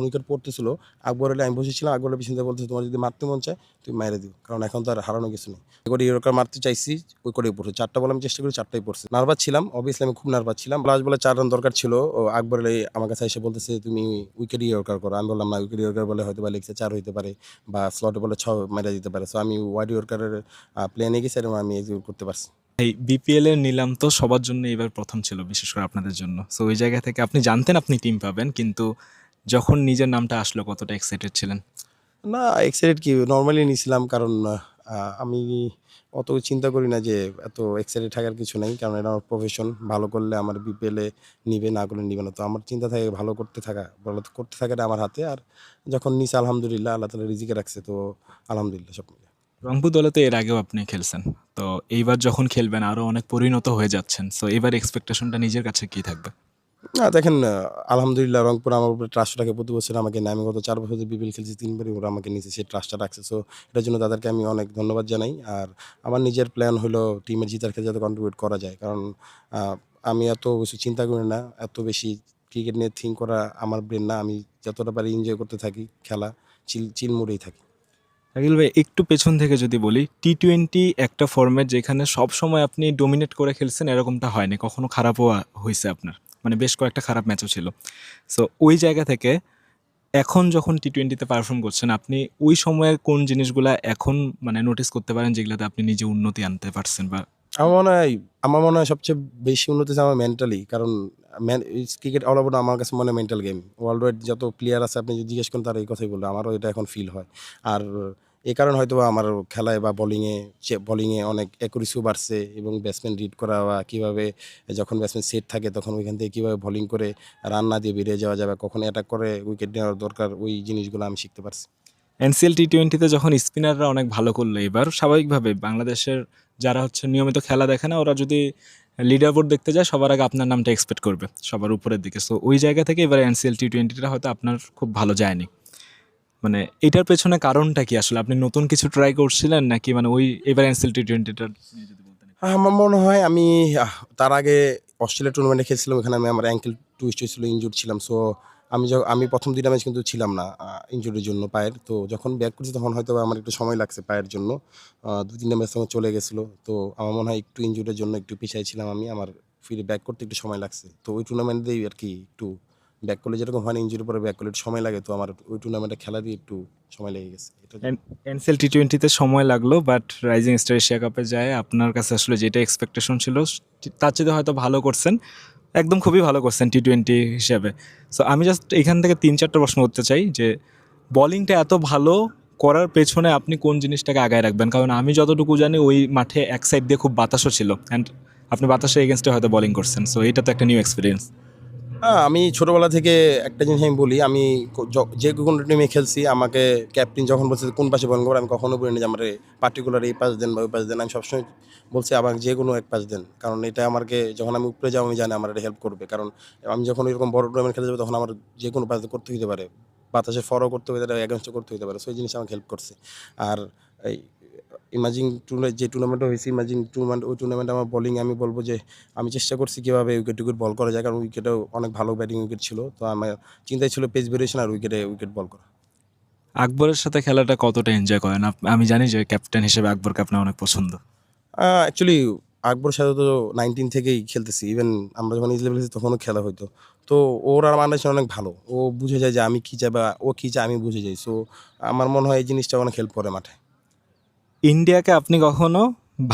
Wicket পড়তেছিল, Akbar Ali আমি বসেছিলাম, আকবর আলী পিছন থেকে বলতেছে তোমার যদি মারতে মন চায় তুমি মাইরে দিও, কারণ এখন তো আর হারানো কিছু নেই। করে ইয়র্কার মারতে চাইছি, ওই করে পড়ছে, 4টা বল আমি চেষ্টা করি, 4টাই পড়ছে। নার্ভাস ছিলাম, অবভিয়াসলি আমি খুব নার্ভাস ছিলাম। লাস্ট বলে 4 রান দরকার ছিল, ও আকবর আলী আমার কাছে এসে বলতেছে তুমি উইকেট ইয়র্কার করো। আমি বললাম না, উইকেট ইয়র্কার বলে হয়তো বা লেগছে 4 হইতে পারে বা স্লটে বলে 6 মেরে দিতে পারে। সো আমি ওয়াইড ইয়র্কারের প্লেনে গেছি এবং আমি এক্সিকিউট করতে পারছি। এই বিপিএল এর নিলাম তো সবার জন্য এবার প্রথম ছিল, বিশেষ করে আপনাদের জন্য। সো ওই জায়গা থেকে আপনি জানতেন আপনি টিম পাবেন, কিন্তু যখন নিজের নামটা আসলো কতটা এক্সাইটেড ছিলেন? না, এক্সাইটেড কি নরমালি নিছিলাম, কারণ আমি অত চিন্তা করি না যে এত এক্সাইটেড থাকার কিছু নেই, কারণ এটা আমার প্রফেশন। ভালো করলে আমার বিপিএলে নিবে, না করলে নিবে না। তো আমার চিন্তা থাকে ভালো করতে থাকা, ভালো করতে থাকাটা আমার হাতে। আর যখন নিছে আলহামদুলিল্লাহ, আল্লাহ তাআলা রিজিকে রাখছে, তো আলহামদুলিল্লাহ সব মিলে। রংপুর দলে তো এর আগেও আপনি খেলছেন, তো এইবার যখন খেলবেন আরো অনেক পরিণত হয়ে যাচ্ছেন। সো এবার এক্সপেকটেশনটা নিজের কাছে কি থাকবে? না দেখেন, আলহামদুলিল্লাহ রংপুর আমার উপরে ট্রাস্ট রাখে, প্রতি বছর আমাকে নেয়। আমি গত 4 বছর যে বিপিএল খেলছি 3 বারই ওরা আমাকে নিচে সেই ট্রাস্টটা রাখছে। সো এটার জন্য তাদেরকে আমি অনেক ধন্যবাদ জানাই। আর আমার নিজের প্ল্যান হলো টিমের জিতার ক্ষেত্রে যাতে কন্ট্রিবিউট করা যায়। কারণ আ আমি এত বেশি চিন্তা করি না, এত বেশি ক্রিকেট নিয়ে থিঙ্ক করা আমার ব্রেন না। আমি যতটা পারি এনজয় করতে থাকি, খেলা চিল মুডেই থাকি। শাকিল ভাই, একটু পেছন থেকে যদি বলি, টি-টোয়েন্টি একটা ফরম্যাট যেখানে সব সময় আপনি ডোমিনেট করে খেলছেন, এরকমটা হয়নি কখনো, খারাপও হয়েছে আপনার, মানে বেশ কয়েকটা খারাপ ম্যাচও ছিল। সো ওই জায়গা থেকে এখন যখন টি-টোয়েন্টিতে পারফর্ম করছেন, আপনি ওই সময়ের কোন জিনিসগুলা এখন মানে নোটিস করতে পারেন যেগুলোতে আপনি নিজে উন্নতি আনতে পারছেন? বা আমার মনে হয় আমার মনে হয় সবচেয়ে বেশি উন্নতি হচ্ছে আমার মেন্টালি। কারণ ক্রিকেট অল ওভার আমার কাছে মনে হয় মেন্টাল গেম। ওয়ার্ল্ড ওয়াইড যত প্লেয়ার আছে আপনি যদি জিজ্ঞেস করেন তারা এই কথাই বলবে। আমারও এটা এখন ফিল হয়। আর এই কারণে হয়তোবা আমার খেলায় বা বোলিংয়ে অনেক অ্যাকুরেসিও বাড়ছে, এবং ব্যাটসম্যান রিড করা বা কীভাবে যখন ব্যাটসম্যান সেট থাকে তখন ওইখান থেকে কীভাবে বোলিং করে রান না দিয়ে বেরিয়ে যাওয়া যাবে, কখন অ্যাটাক করে উইকেট নেওয়ার দরকার, ওই জিনিসগুলো আমি শিখতে পারছি। এনসিএল টি-টোয়েন্টিতে যখন স্পিনাররা অনেক ভালো করলো এবার, স্বাভাবিকভাবে বাংলাদেশের যারা হচ্ছে নিয়মিত খেলা দেখে না, ওরা যদি লিডার বোর্ড দেখতে যায় সবার আগে আপনার নামটা এক্সপেক্ট করবে সবার উপরের দিকে। সো ওই জায়গা থেকে এবার এনসিএল টি-টোয়েন্টিটা হয়তো আপনার খুব ভালো যায়নি। মানে এটার পেছনে কারণটা কি আসলে? আপনি নতুন কিছু ট্রাই করছিলেন নাকি মানে ওই এবার এনসিএল টি-টোয়েন্টিটা নিয়ে যদি বলতেন একটু। আমার মনে হয় আমি তার আগে অস্ট্রেলিয়া টুর্নামেন্টে খেলছিলাম। ওখানে আমার অ্যাঙ্কেল টুইস্ট হয়েছিল, ইনজুরড ছিলাম। সো আমি ১ম ২ টা ম্যাচ কিন্তু ছিলাম না ইনজুরির জন্য পায়ের। তো যখন ব্যাক করছি তখন হয়তো আমার একটু সময় লাগছে পায়ের জন্য। ২-৩ টা ম্যাচ তখন চলে গেছিল। তো আমার মনে হয় একটু ইনজুরির জন্য একটু পিছায় ছিলাম আমি। আমার ফিরে ব্যাক করতে একটু সময় লাগছে। তো ওই টুর্নামেন্টেই আরকি একটু ব্যাক করলে যেরকম হয় না, ইনজুরির পরে ব্যাক করলে একটু সময় লাগে। তো আমার ওই টুর্নামেন্টে খেলা দিয়ে একটু সময় লেগে গেছে। এটার জন্য। এনসিএল টি-টোয়েন্টিতে সময় লাগলো, বাট রাইজিং স্টার এশিয়া কাপে যায় আপনার কাছে আসলে যেটা এক্সপেকটেশন ছিল তার চেয়ে হয়তো ভালো করছেন, একদম খুবই ভালো করছেন টি-টোয়েন্টি হিসেবে। সো আমি জাস্ট এখান থেকে ৩-৪টা প্রশ্ন করতে চাই যে বোলিংটা এত ভালো করার পেছনে আপনি কোন জিনিসটাকে আগায় রাখবেন? কারণ আমি যতটুকু জানি ওই মাঠে এক সাইড দিয়ে খুব বাতাসও ছিল, অ্যান্ড আপনি বাতাসের এগেনস্টে হয়তো বোলিং করছেন। সো এটা তো একটা নিউ এক্সপিরিয়েন্স। আমি ছোটবেলা থেকে একটা জিনিস আমি বলি, আমি যে কোনো টিমে খেলছি, আমাকে ক্যাপ্টেন যখন বলছে কোন পাশে বল করবো, আমি কখনো বলিনি যে আমারে পার্টিকুলার এই পাশ দেন বা ওই পাশ দেন। আমি সবসময় বলছি আমাকে যে কোনো এক পাশ দেন, কারণ এটা আমাকে যখন আমি উপরে যাবো আমি জানি আমার এটা হেল্প করবে। কারণ আমি যখন এরকম বড় টুর্নামেন্ট খেলে যাবো তখন আমার যে কোনো পাশ দিয়ে করতে হতে পারে, বাতাসে ফরও করতে হতে পারে, এগেনস্টও করতে হতে পারে। সো এই জিনিস আমাকে হেল্প করছে। আর এই ইমাজিং যে টুর্নামেন্টটা হয়েছে, ওই টুর্নামেন্টে আমার বোলিং আমি বলব যে আমি চেষ্টা করছি কীভাবে উইকেট বল করা যায়, কারণ উইকেটেও অনেক ভালো ব্যাটিং উইকেট ছিল। তো আমার চিন্তাই ছিল পেস ভেরিয়েশন আর উইকেট বল করা। আকবরের সাথে খেলাটা কতটা এনজয় করেন? আমি জানি যে ক্যাপ্টেন হিসেবে আকবরকে আপনার অনেক পছন্দ। অ্যাকচুয়ালি আকবরের সাথে তো 19 থেকেই খেলতেছি। ইভেন আমরা যখন ইজ লেভেল খেলছি তখনও খেলা হইতো। তো ওর আর আমার রিলেশন অনেক ভালো। ও বুঝে যায় যে আমি কী চাই বা ও কী চায় আমি বুঝে যাই। সো আমার মনে হয় এই জিনিসটা অনেক হেল্প করে মাঠে। ইন্ডিয়াকে আপনি কখনো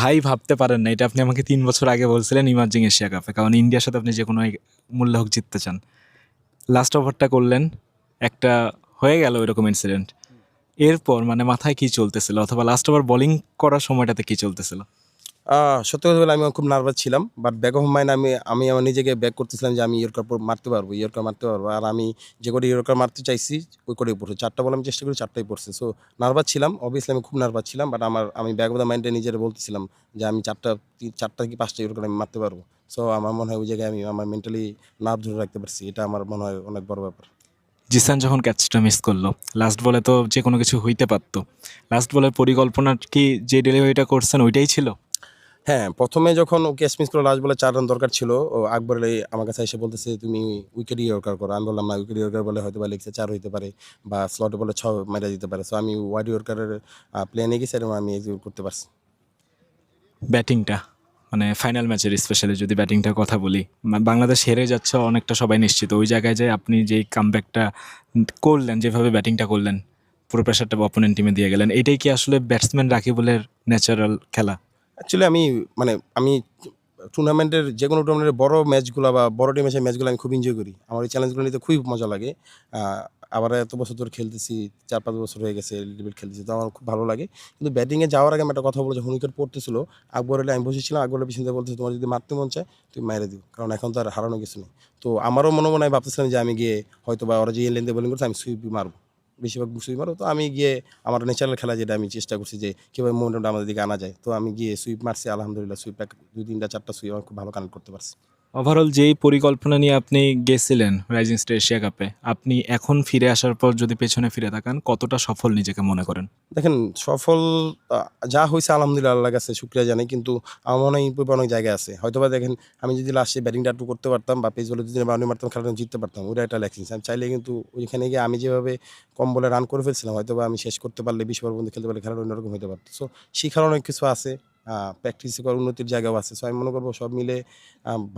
ভাই ভাবতে পারেন না, এটা আপনি আমাকে ৩ বছর আগে বলছিলেন ইমার্জিং এশিয়া কাপে, কারণ ইন্ডিয়ার সাথে আপনি যে কোনো মূল্য হোক জিততে চান। লাস্ট ওভারটা করলেন, একটা হয়ে গেল এরকম ইনসিডেন্ট। এরপর মানে মাথায় কি চলতেছিল, অথবা লাস্ট ওভার বোলিং করার সময়টাতে কি চলতেছিল? সত্যি কথা বলতে আমি খুব নার্ভাস ছিলাম। বাট ব্যাক অফ মাইন্ড আমি আমার নিজেকে ব্যাক করতেছিলাম যে আমি মারতে পারবো, মারতে পারবো। আর আমি যে কটা মারতে চাইছি ওই কটাই পড়ছে। 4টা বল আমি চেষ্টা করি, 4টাই পড়ছে। সো নার্ভাস ছিলাম। অবভিয়াসলি আমি খুব নার্ভাস ছিলাম। বাট আমি ব্যাক অফ দ্য মাইন্ডে নিজেরে বলতেছিলাম যে আমি 4টা কি 5টা আমি মারতে পারবো। সো আমার মনে হয় ওই জায়গায় আমি আমার মেন্টালি নার্ভ ধরে রাখতে পারছি। এটা আমার মনে হয় অনেক বড় ব্যাপার। জিসান যখন ক্যাচটা মিস করলো লাস্ট বলে, তো যে কোনো কিছু হইতে পারতো। লাস্ট বলের পরিকল্পনা কি যে ডেলিভারিটা করছেন ওইটাই ছিল? হ্যাঁ, ১ম এ যখন ও ক্যাচ মিস করে লাস্ট বলে ৪ রান দরকার ছিল, ও আকবর আলী আমার কাছে এসে বলতেছে, "তুমি উইকেট ইয়র্কার করো।" আমি বললাম, "না, উইকেট ইয়র্কার বলে হয়তোবা লেগসে ৪ হইতে পারে বা স্লটে বলে ৬ মাইরা দিতে পারে।" সো আমি ওয়াইড ইয়র্কারের প্ল্যানে গেছি এবং আমি এক্সিকিউট করতে পারছি। ব্যাটিংটা মানে ফাইনাল ম্যাচের স্পেশালি যদি ব্যাটিংটার কথা বলি, বাংলাদেশ হেরে যাচ্ছে অনেকটা সবাই নিশ্চিত। ওই জায়গায় যে আপনি যেই কামব্যাকটা করলেন, যেভাবে ব্যাটিংটা করলেন, পুরো প্রেশারটা অপোনেন্ট টিমে দিয়ে গেলেন, এটাই কি আসলে ব্যাটসম্যান রাকিবুলের ন্যাচারাল খেলা? অ্যাকচুয়ালি আমি টুর্নামেন্টের যেকোনো টুর্নামেন্টের বড় ম্যাচগুলা বা বড় টিমের সেই ম্যাচগুলো আমি খুব এনজয় করি। আমার এই চ্যালেঞ্জগুলো নিতে খুবই মজা লাগে। আ আবার এত বছর ধরে খেলতেছি, ৪-৫ বছর হয়ে গেছে লিমিট খেলতেছি। তো আমার খুব ভালো লাগে। কিন্তু ব্যাটিংয়ে যাওয়ার আগে আমি একটা কথা বলব, যখন উইকেট পড়তেছিল, আকবর আলী আমি বসেছিলাম, আকবর আলী পিছন থেকে বলতেছে, "তোমার যদি মারতে মন চায় তুমি মাইরা দিও। কারণ এখন তো আর হারানোর কিছু নেই।" তো আমারও মনে, মনে আমি ভাবতেছিলাম যে আমি গিয়ে হয়তোবা ওরা যে লেন্থে বোলিং করছে আমি সুইপই মারব। বেশিরভাগ সুইপ মারব। তো আমি গিয়ে আমার ন্যাচারাল খেলা যেটা আমি চেষ্টা করছি যে কীভাবে মোমেন্টামটা আমাদের দিকে আনা যায়। তো আমি গিয়ে সুইপ মারছি, আলহামদুলিল্লাহ সুইপ ২, ৩টা ৪টা সুইপ আমার খুব ভালো কানেক্ট করতে পারছি। ওভারঅল যেই পরিকল্পনা নিয়ে আপনি গেছিলেন রাইজিং স্টার এশিয়া কাপে, আপনি এখন ফিরে আসার পর যদি পেছনে ফিরে তাকান, কতটা সফল নিজেকে মনে করেন? দেখেন, সফল আ যা হইছে আলহামদুলিল্লাহ আল্লাহর কাছে শুকরিয়া জানাই। কিন্তু আমার মনে হয় ইমপ্রুভ অনেক জায়গায় আছে। হয়তোবা দেখেন, আমি যদি লাস্টে ব্যাটিংটা একটু করতে পারতাম বা পেস বলে ২-৩ বাউন্ডারি মারতাম, খেলাটা জিততে পারতাম। ওইটা একটা ল্যাকিংস। আমি চাইলে কিন্তু ওইখানে গিয়ে আমি যেভাবে কম বলে রান করে ফেলছিলাম, হয়তোবা আমি শেষ করতে পারলে ২০ ওভার পর্যন্ত খেলতে পারলে খেলাটা অন্যরকম হইতে পারত। সো শিখার অনেক কিছু আছে। প্র্যাকটিস করার উন্নতির জায়গাও আছে। সো আমি মনে করব সব মিলে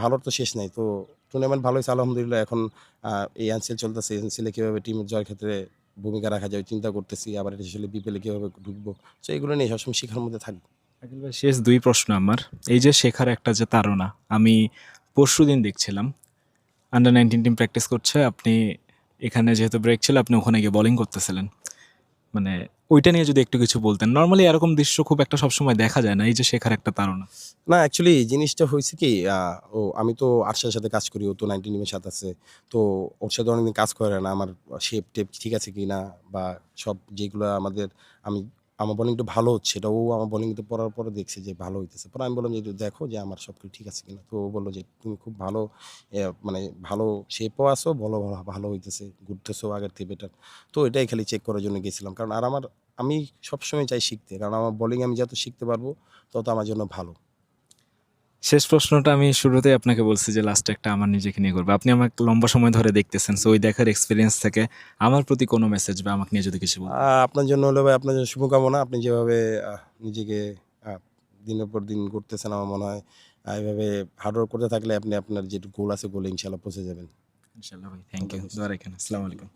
ভালোর তো শেষ নাই। তো টুর্নামেন্ট ভালো হইছে আলহামদুলিল্লাহ। এখন এই আনসিল চলতেছে। এই আনসিলে কিভাবে টিমের জয়ের ক্ষেত্রে ভূমিকা রাখা যায় চিন্তা করতেছি। আবার এটা আসলে বিপিএল এ কিভাবে ঢুকবো। সো এগুলো নিয়ে সবসময় শিখার মধ্যে থাকবো। আকিল ভাই, শেষ ২ প্রশ্ন আমার। এই যে শেখার একটা যে তাড়না, আমি পরশুদিন দেখছিলাম আন্ডার-19 টিম প্র্যাকটিস করছে। আপনি এখানে যেহেতু ব্রেক ছিল, আপনি ওখানে গিয়ে বোলিং করতেছিলেন। মানে ওইটা নিয়ে যদি একটু কিছু বলতেন। নরমালি এরকম দৃশ্য খুব একটা সবসময় দেখা যায় না। এই যে শেখার একটা তাড়না। না, অ্যাকচুয়ালি জিনিসটা হইছে কি, আমি তো আরশাদের সাথে কাজ করি। ও তো 19 টিমের সাথে আছে। তো ওর সাথে অনেকদিন কাজ করে না। আমার শেপ-টেপ ঠিক আছে কিনা বা সব যেগুলা আমি আমার বোলিং একটু ভালো হচ্ছে, এটা ও আমার বোলিং তে পড়ার পরে দেখছে যে ভালো হইতেছে। পরে আমি বললাম যে, "একটু দেখো যে আমার সবকিছু ঠিক আছে কিনা।" তো ও বলল যে, "তুমি খুব ভালো মানে ভালো শেপও আছো, বলও ভালো হইতেছে, ঘুরতেছো আগের থেকে বেটার।" তো এটাই খালি চেক করার জন্য গেছিলাম। কারণ আমি সবসময় চাই শিখতে। কারণ আমার বোলিং আমি যত শিখতে পারবো তত আমার জন্য ভালো। শেষ প্রশ্নটা আমি শুরুতেই আপনাকে বলছি যে লাস্টে একটা আমার নিজেকে নিয়ে করবো। আপনি আমাকে লম্বা সময় ধরে দেখতেছেন। সো ওই দেখার এক্সপেরিয়েন্স থেকে আমার প্রতি কোনো মেসেজ বা আমাকে নিয়ে যদি কিছু বলতেন। আপনার জন্য হলো ভাই, আপনার জন্য শুভকামনা। আপনি যেভাবে নিজেকে আ দিনের পর দিন গড়তেছেন, আমার মনে হয় এভাবে হার্ড ওয়ার্ক করতে থাকলে আপনি আপনার যে গোল আছে গোলে ইনশাআল্লাহ পৌঁছে যাবেন। ইনশাআল্লাহ ভাই। Thank Allah you. হাফেজ। দোয়া রাখেন। আসসালামু আলাইকুম।